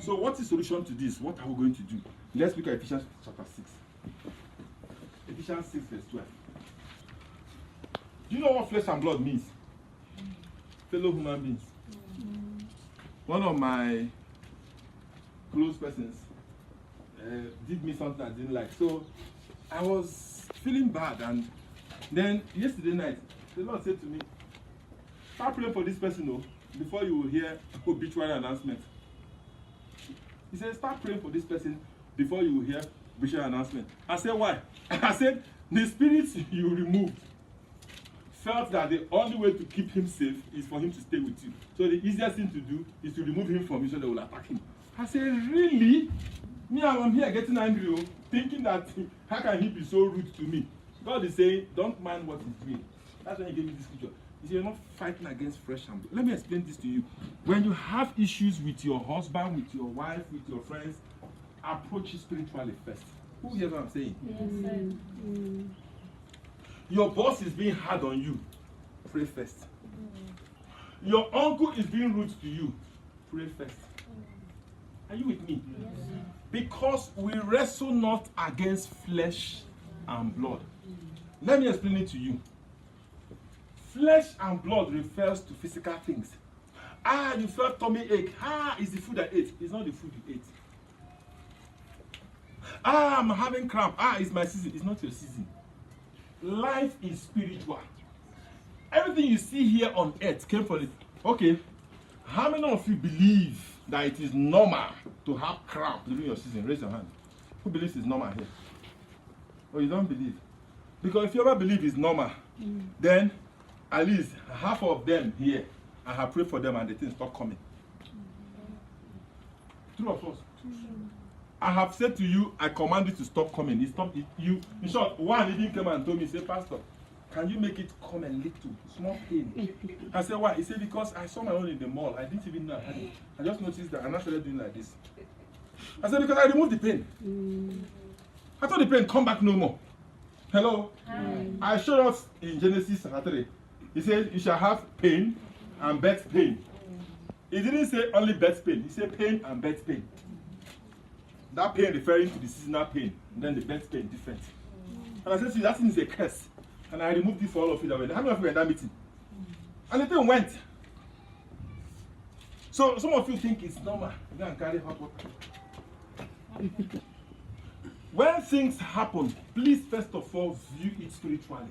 So what is the solution to this? What are we going to do? Let's look at Ephesians chapter 6. Ephesians 6 verse 12. Do you know what flesh and blood means? Fellow human beings. One of my close persons did me something I didn't like. So I was feeling bad, and then yesterday night, the Lord said to me, start praying for this person before you will hear obituary announcement. He said, start praying for this person before you will hear obituary announcement. I said, why? I said, the spirits you removed felt that the only way to keep him safe is for him to stay with you. So the easiest thing to do is to remove him from you so they will attack him. I said, really? Me, I'm here getting angry, thinking that how can he be so rude to me? God is saying, don't mind what he's doing. That's when he gave me this scripture. He said, you're not fighting against flesh and blood. Let me explain this to you. When you have issues with your husband, with your wife, with your friends, approach it spiritually first. Who hears what I'm saying? Yes, your boss is being hard on you. Pray first. Your uncle is being rude to you. Pray first. Are you with me? Yes. Because we wrestle not against flesh and blood. Let me explain it to you. Flesh and blood refers to physical things. You felt tummy ache. It's the food I ate. It's not the food you ate. I'm having cramp. It's my season. It's not your season. Life is spiritual. Everything you see here on earth came from it. Okay, how many of you believe that it is normal to have cramp during your season? Raise your hand. Who believes it's normal here? Oh, you don't believe? Because if you ever believe it's normal, then at least half of them here, I have prayed for them and the things stop coming. True or false? I have said to you, I command it to stop coming. It stopped. In short, one even came and told me, say, Pastor, can you make it come a little, small pain? I said, why? He said, because I saw my own in the mall. I didn't even know I had it. I just noticed that, and I started doing like this. I said, because I removed the pain. I thought the pain come back no more. Hello? Hi. I showed us in Genesis 3. He said, you shall have pain and birth pain. He didn't say only birth pain. He said pain and birth pain. That pain referring to the seasonal pain, and then the birth pain different. And I said, see, that thing is a curse. And I removed it for all of you that were there. How many of you were in that meeting? And the thing went. So some of you think it's normal. You go and carry hot water. When things happen, please first of all view it spiritually.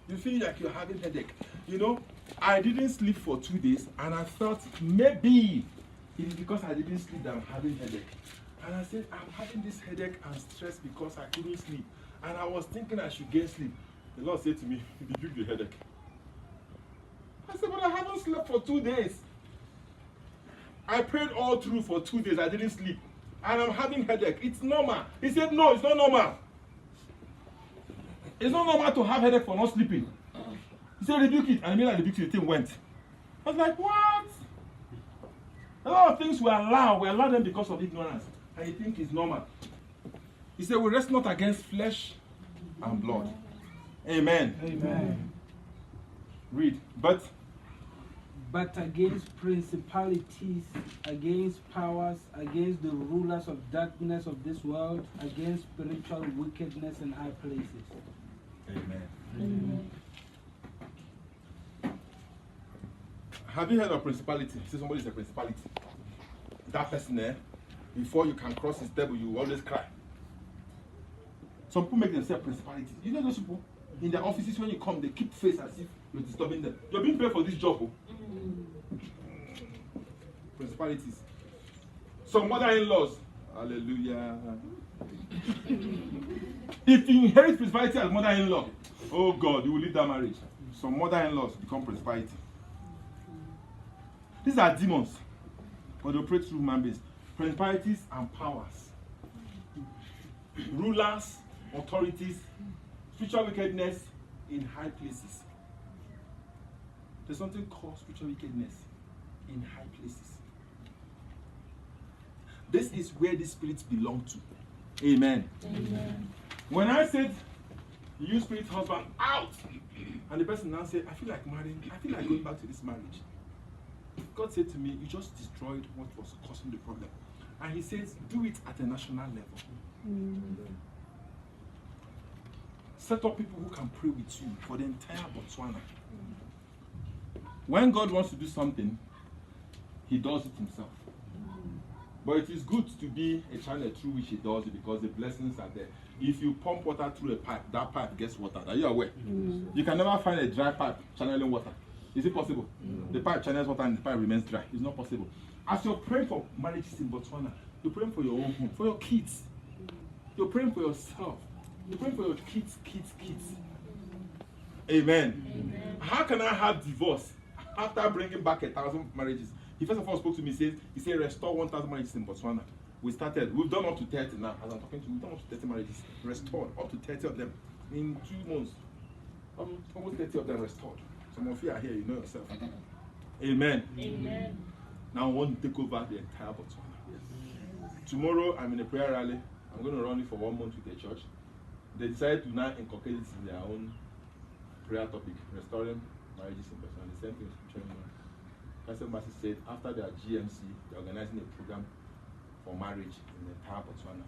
You feel like you're having headache. You know, I didn't sleep for 2 days, and I thought maybe it is because I didn't sleep that I'm having headache. And I said, I'm having this headache and stress because I couldn't sleep. And I was thinking I should get sleep. The Lord said to me, rebuke the headache. I said, but I haven't slept for 2 days. I prayed all through for 2 days. I didn't sleep. And I'm having headache. It's normal. He said, no, it's not normal. It's not normal to have headache for not sleeping. He said, rebuke it. And I mean, I rebuked it, the thing went. I was like, what? A lot of things we allow them because of ignorance. And you think it's normal. He said, we wrestle not against flesh and blood. Amen. Amen. Read. But against principalities, against powers, against the rulers of darkness of this world, against spiritual wickedness in high places. Amen. Amen. Have you heard of principality? Say somebody is a principality. That person there, before you can cross his table, you always cry. Some people make themselves principalities. You know those people? In their offices, when you come, they keep face as if you're disturbing them. You're being paid for this job. Principalities. Some mother-in-laws. Hallelujah. If you inherit principality as mother-in-law, oh God, you will leave that marriage. Some mother-in-laws become principality. These are demons, but they operate through human beings. Principalities and powers, rulers, authorities, spiritual wickedness in high places. There's something called spiritual wickedness in high places. This is where the spirits belong to. Amen. Amen. When I said, you spirit husband out, and the person now said, I feel like marrying, I feel like going back to this marriage. God said to me, you just destroyed what was causing the problem. And he says, do it at a national level. Set up people who can pray with you for the entire Botswana. When God wants to do something, he does it himself. But it is good to be a channel through which he does it, because the blessings are there. If you pump water through a pipe, that pipe gets water. Are you aware? You can never find a dry pipe channeling water. Is it possible? The pipe channels water and the pipe remains dry. It's not possible. As you're praying for marriages in Botswana, you're praying for your own home, for your kids. You're praying for yourself. You're praying for your kids. Amen. Amen. How can I have divorce after bringing back 1,000 marriages? He first of all spoke to me, he said, restore 1,000 marriages in Botswana. We've done up to 30 now, as I'm talking to you, we've done up to 30 marriages, restored, up to 30 of them in 2 months. Almost 30 of them restored. Some of you are here, you know yourself. Amen. Amen. Now I want to take over the entire Botswana. Yes. Tomorrow, I'm in a prayer rally. I'm going to run it for 1 month with the church. They decided to now inculcate it in their own prayer topic, restoring marriages in Botswana. The same thing is scripture. Pastor Massey said after their GMC, they're organizing a program for marriage in the entire Botswana.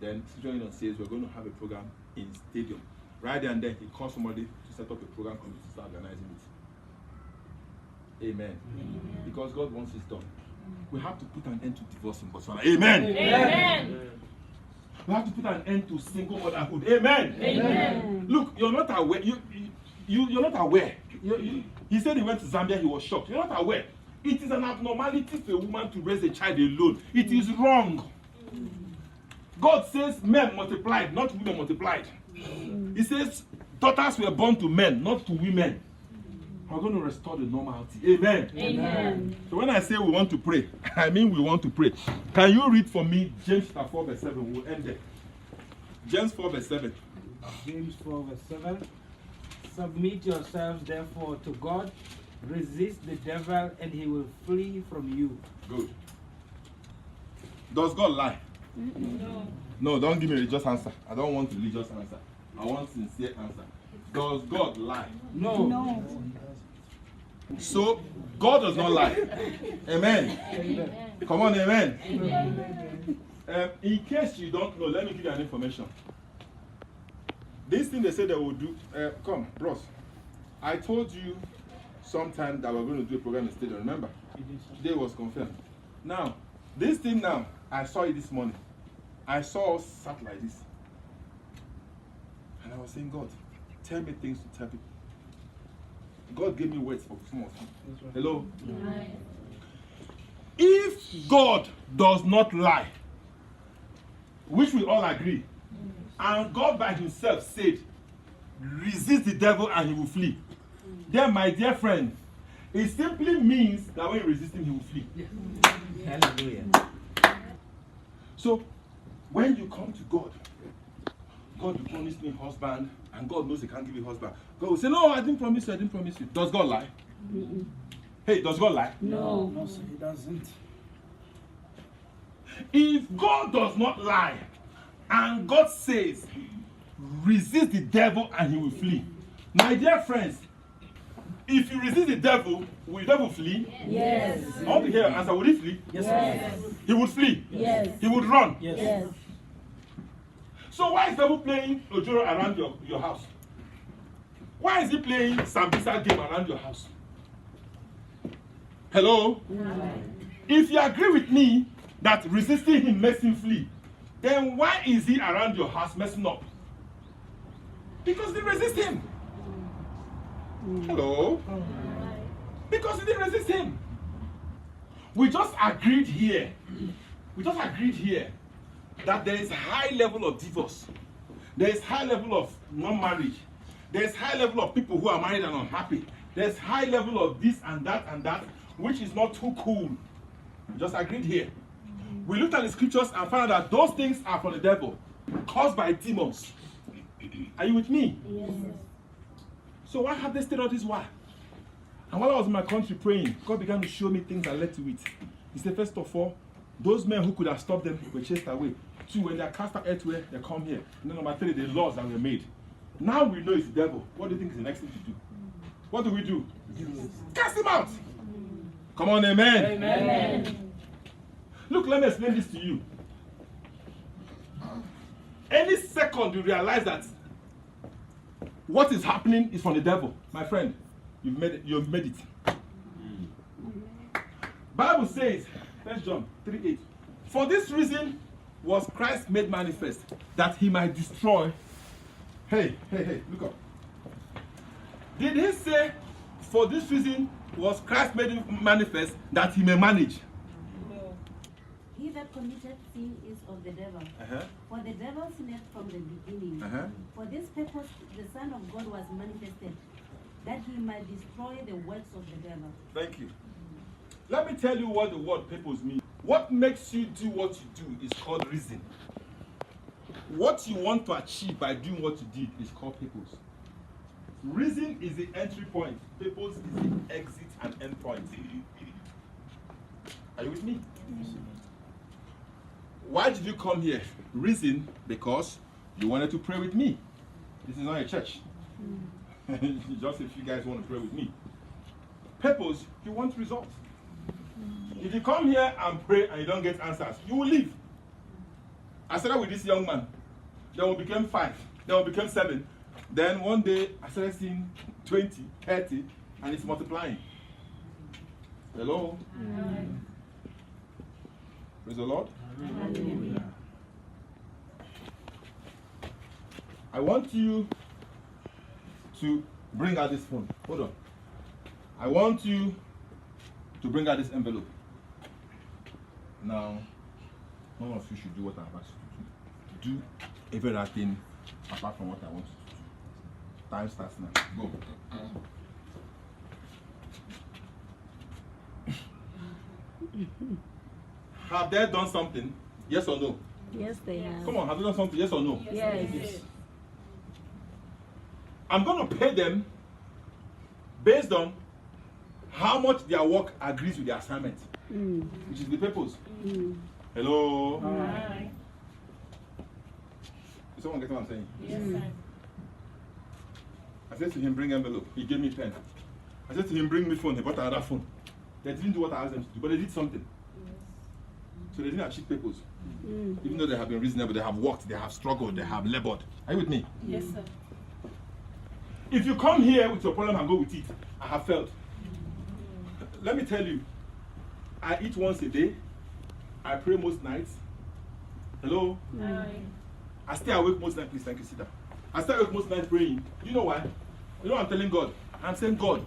Then Scripture says we're going to have a program in stadium. Right there and then, he called somebody to set up a program committee to start organizing it. Amen. Amen. Because God wants it done. We have to put an end to divorce in Botswana. Amen. Amen. We have to put an end to single motherhood. Amen. Amen. Look, you're not aware. You're not aware. He said he went to Zambia, he was shocked. You're not aware. It is an abnormality for a woman to raise a child alone. It is wrong. God says men multiplied, not women multiplied. He says daughters were born to men, not to women. We're going to restore the normality. Amen. Amen. So when I say we want to pray, I mean we want to pray. Can you read for me James 4 verse 7? We'll end there. James 4 verse 7. James 4 verse 7. Submit yourselves therefore to God. Resist the devil and he will flee from you. Good. Does God lie? No. No, don't give me a religious answer. I don't want a religious answer. I want a sincere answer. Does God lie? No. No. So, God does not lie. Amen. Amen. Come on, amen. In case you don't know, let me give you an information. This thing they say they will do, come, bros. I told you sometime that we're going to do a program in stadium, remember? Today was confirmed. Now, this thing now, I saw it this morning. I saw us sat like this. And I was saying, God, tell me things to tell people. God gave me words for some of you. Hello? Right. If God does not lie, which we all agree, and God by himself said, resist the devil and he will flee. Then, my dear friend, it simply means that when you resist him, he will flee. Hallelujah. So, when you come to God, God will promise me husband, and God knows he can't give you husband. God will say, no, I didn't promise you, I didn't promise you. Does God lie? Hey, does God lie? No. No, sir, he doesn't. If God does not lie, and God says, resist the devil and he will flee. My dear friends, if you resist the devil, will the devil flee? Yes. I want to hear your answer. Would he flee? Yes. He would flee? Yes. He would run? Yes. So why is the devil playing Ojoro around your house? Why is he playing Sambisa game around your house? Hello? If you agree with me that resisting him makes him flee, then why is he around your house messing up? Because you didn't resist him. Hello? Because you didn't resist him. We just agreed here. That there is a high level of divorce. There is high level of non-marriage. There is high level of people who are married and unhappy. There is high level of this and that, which is not too cool. We just agreed here. We looked at the scriptures and found out that those things are from the devil, caused by demons. Are you with me? Yes. So why have they stayed all this while? And while I was in my country praying, God began to show me things that led to it. He said, first of all, those men who could have stopped them were chased away. 2, when they are cast out elsewhere, they come here. And then number 3, the laws that were made. Now we know it's the devil. What do you think is the next thing to do? What do? Cast him out. Come on, amen. Amen. Look, let me explain this to you. Any second you realize that what is happening is from the devil, my friend, you've made it. Bible says, 1 John 3:8, for this reason was Christ made manifest, that he might destroy. Hey, look up. Did he say, for this reason was Christ made manifest, that he may manage? No. He that committed sin is of the devil. For the devil sinned from the beginning. For this purpose the Son of God was manifested, that he might destroy the works of the devil. Thank you. Let me tell you what the word purpose means. What makes you do what you do is called reason. What you want to achieve by doing what you did is called purpose. Reason is the entry point. Purpose is the exit and end point. Are you with me? Why did you come here? Reason, because you wanted to pray with me. This is not a church. Just if you guys want to pray with me. Purpose, you want results. If you come here and pray and you don't get answers, you will leave. I started with this young man. Then we became 5. Then we became 7. Then one day I started seeing 20, 30, and it's multiplying. Hello? Praise the Lord. Hallelujah. I want you to bring out this phone. Hold on. I want you to bring out this envelope. Now, none of you should do what I've asked you to do. Do every other thing apart from what I want you to do. Time starts now. Go. Have they done something? Yes or no? Yes, they have. Come on, have they done something? Yes or no? Yes. I'm going to pay them based on how much their work agrees with the assignment, which is the purpose. Hello? Right. Does someone get what I'm saying? Yes, sir. I said to him, bring envelope. He gave me pen. I said to him, bring me phone. He brought another phone. They didn't do what I asked them to do, but they did something. So they didn't achieve purpose. Even though they have been reasonable, they have worked, they have struggled, they have labored. Are you with me? Yes, sir. If you come here with your problem and go with it, I have failed. Let me tell you, I eat once a day. I pray most nights. Hello? I stay awake most nights. Please, thank you, sit down. I stay awake most nights praying. You know why? You know what I'm telling God? I'm saying, God,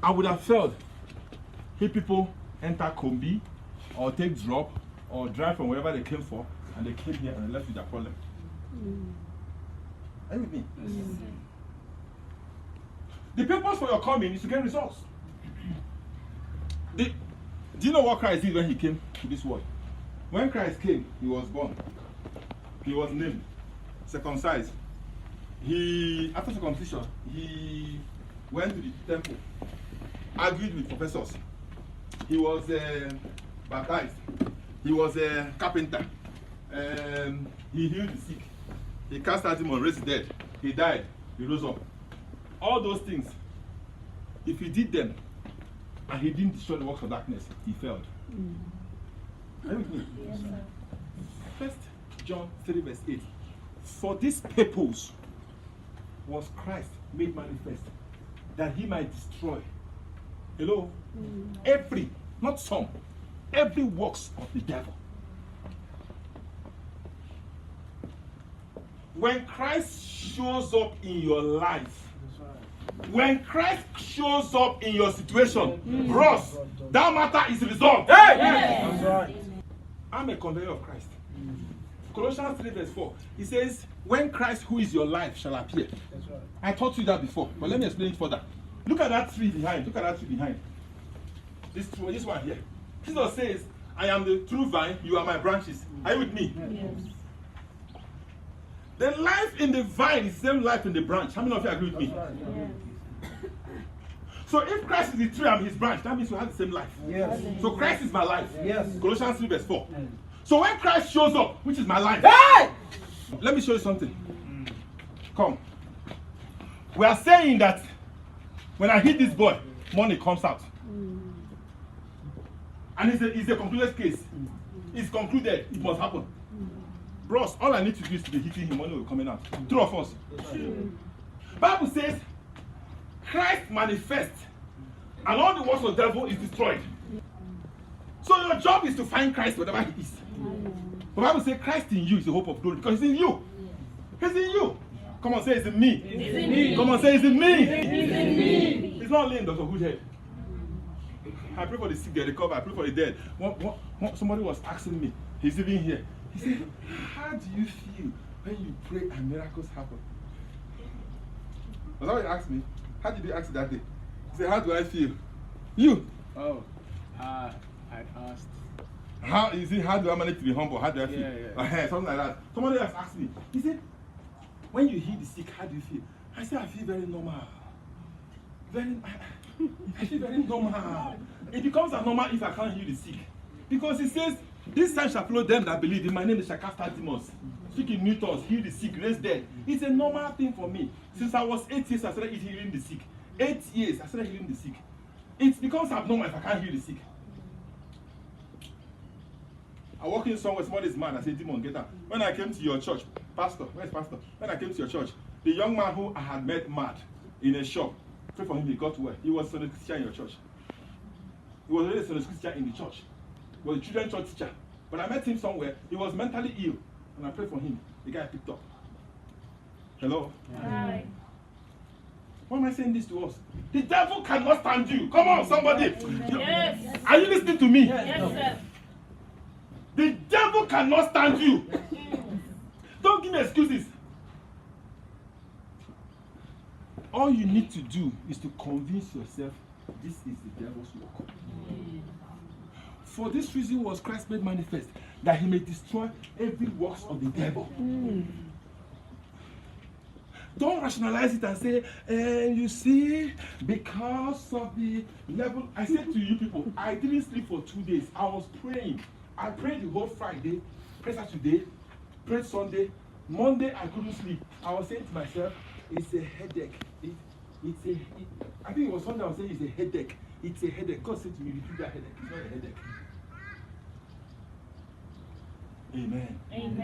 I would have failed if people enter Kombi or take drop or drive from wherever they came for and they came here and they left with their problem. Are you with me? The purpose for your coming is to get results. Do you know what Christ did when he came to this world? When Christ came, he was born. He was named, circumcised. After circumcision, he went to the temple, argued with professors. He was baptized. He was a carpenter. He healed the sick. He cast out demons, raised the dead. He died. He rose up. All those things, if he did them and he didn't destroy the works of darkness, he failed. Are you with me? Yes, sir. 1 John 3 verse 8. For this purpose was Christ made manifest, that he might destroy. Hello? Every, not some, every works of the devil. When Christ shows up in your life, when Christ shows up in your situation, Ross, that matter is resolved. Hey! That's right. I'm a conveyor of Christ. Colossians 3 verse 4. It says, when Christ, who is your life, shall appear. That's right. I taught you that before, but let me explain it further. Look at that tree behind. Look at that tree behind. This one here. Jesus says, I am the true vine, you are my branches. Are you with me? Yes. The life in the vine is the same life in the branch. How many of you agree with me? That's right. Yes. So if Christ is the tree and his branch, that means we have the same life. Yes. So Christ is my life. Yes. Colossians 3 verse 4. Mm. So when Christ shows up, which is my life, let me show you something. Come. We are saying that when I hit this boy, money comes out. And it's a concluded case. It's concluded. It must happen. Bros, all I need to do is to be hitting him when he will coming out. True of us. Bible says Christ manifests and all the works of the devil is destroyed. So your job is to find Christ wherever he is. The Bible says Christ in you is the hope of glory because he's in you. He's in you. Come on, say it's in me. It's in me. Come on, say it's in me. It's in me. It's not laying Dr. Goodhead. I pray for the sick, they recover. I pray for the dead. Somebody was asking me, he's even here. He said, how do you feel when you pray and miracles happen? Was that what you asked me? How did you ask that day? He said, how do I feel? You? Oh, I asked. How do I manage to be humble? How do I feel? Yeah. Something like that. Somebody else asked me. He said, when you heal the sick, how do you feel? I said, I feel very normal. I feel very normal. It becomes abnormal if I can't heal the sick. Because it says, this sign shall follow them that believe in my name, they shall cast out demons. Speak in new tongues, heal the sick, raise dead. It's a normal thing for me. Since I was 8 years, I started healing the sick. 8 years, I started healing the sick. It becomes abnormal if I can't heal the sick. I walk in somewhere, somebody is mad. I say, demon, get out. When I came to your church, pastor, where's pastor? When I came to your church, the young man who I had met mad in a shop, pray for him, he got well. He was a Sunday teacher in your church. He was already a Sunday teacher in the church. He was a children's church teacher. But I met him somewhere, he was mentally ill. And I prayed for him. The guy picked up. Hello? Hi. Why am I saying this to us? The devil cannot stand you. Come on, somebody. Yes. Are you listening to me? Yes, sir. The devil cannot stand you. Don't give me excuses. All you need to do is to convince yourself this is the devil's work. For this reason was Christ made manifest, that he may destroy every works of the devil. Don't rationalize it and say, you see, because of the level. I said to you people, I didn't sleep for 2 days. I was praying. I prayed the whole Friday, prayed Saturday, prayed Sunday. Monday, I couldn't sleep. I was saying to myself, it's a headache. I think it was Sunday I was saying it's a headache. It's a headache. God said to me, repeat that headache. It's not a headache. Amen. Amen.